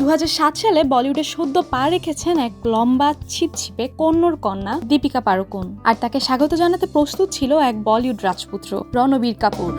2007 সালে বলিউডে সদ্য পা রেখেছেন এক লম্বা ছিপছিপে কন্নড় কন্যা দীপিকা পাড়ুকোন, আর তাকে স্বাগত জানাতে প্রস্তুত ছিল এক বলিউড রাজপুত্র রণবীর কাপুর।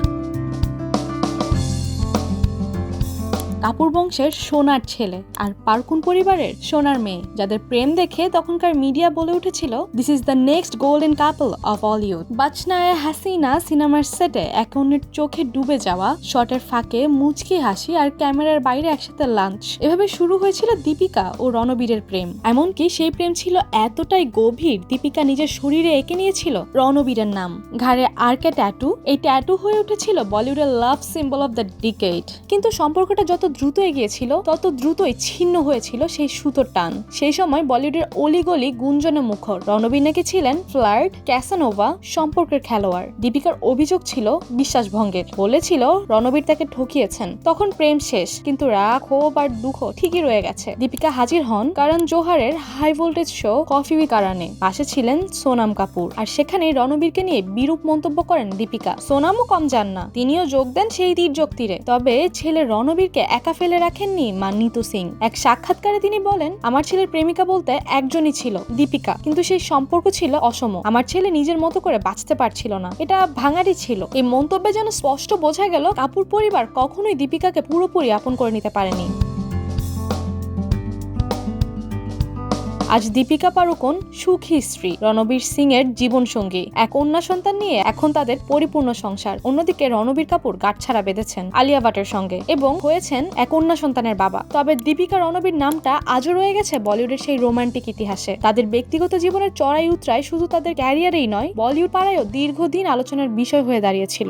কাপুর বংশের সোনার ছেলে আর পাড়ুকোন পরিবারের সোনার মেয়ে, যাদের প্রেম দেখে তখনকার মিডিয়া বলে উঠেছিল this is the next golden couple of Bollywood. Bachna Ae Haseena সিনেমার সেটে এক অন্যের চোখে ডুবে যাওয়া, শটের ফাঁকে মুচকি হাসি আর ক্যামেরার বাইরে একসাথে লাঞ্চ, এভাবে শুরু হয়েছিল দীপিকা ও রণবীরের প্রেম। এমনকি সেই প্রেম ছিল এতটাই গভীর, দীপিকা নিজের শরীরে এঁকে নিয়েছিল রণবীরের নাম। ঘাড়ে আরকে ট্যাটু, এই ট্যাটু হয়ে উঠেছিল বলিউডের লাভ সিম্বল অফ দ্য ডিকেড। কিন্তু সম্পর্কটা যত দ্রুত এগিয়েছিল তত দ্রুতই ছিন্ন হয়েছিল সেই সুতোর টান। সেই সময় বলিউডের অলিগলি গুঞ্জনে মুখর। রণবীর নাকি ছিলেন ফ্লার্ট, ক্যাসানোভা সম্পর্কের খেলোয়াড়। দীপিকার অভিযোগ ছিল বিশ্বাসভঙ্গের, বলেছিল রণবীর তাকে ঠকিয়েছেন। তখন প্রেম শেষ, কিন্তু রাগ, ক্ষোভ আর দুঃখ ঠিকই রয়ে গেছে। দীপিকা হাজির হন করণ জোহরের high voltage show coffee with করণে। পাশে ছিলেন সোনাম কাপুর, আর সেখানে রণবীরকে নিয়ে বিরূপ মন্তব্য করেন দীপিকা। সোনামও কম যান না, তিনিও যোগ দেন সেই তীর্যক তীরে। তবে ছেলে রণবীরকে একা ফেলে রাখেননি মা নিতু সিং। এক সাক্ষাৎকারে তিনি বলেন, আমার ছেলের প্রেমিকা বলতে একজনই ছিল, দীপিকা, কিন্তু সেই সম্পর্ক ছিল অসম। আমার ছেলে নিজের মতো করে বাঁচতে পারছিল না, এটা ভাঙারি ছিল। এই মন্তব্যে যেন স্পষ্ট বোঝা গেল কাপুর পরিবার কখনোই দীপিকাকে পুরোপুরি আপন করে নিতে পারেনি। আজ দীপিকা পাড়ুকোন সুখী স্ত্রী, রণবীর সিং এর জীবন সঙ্গী, এক কন্যা সন্তান নিয়ে এখন তাদের পরিপূর্ণ সংসার। অন্যদিকে রণবীর কাপুর গাঁটছাড়া বেঁধেছেন আলিয়া ভাটের সঙ্গে এবং হয়েছেন এক কন্যা সন্তানের বাবা। তবে দীপিকা রণবীর নামটা আজও রয়ে গেছে বলিউডের সেই রোমান্টিক ইতিহাসে। তাদের ব্যক্তিগত জীবনের চড়াই উতরাই শুধু তাদের ক্যারিয়ারেই নয়, বলিউড পাড়ায়ও দীর্ঘদিন আলোচনার বিষয় হয়ে দাঁড়িয়েছিল।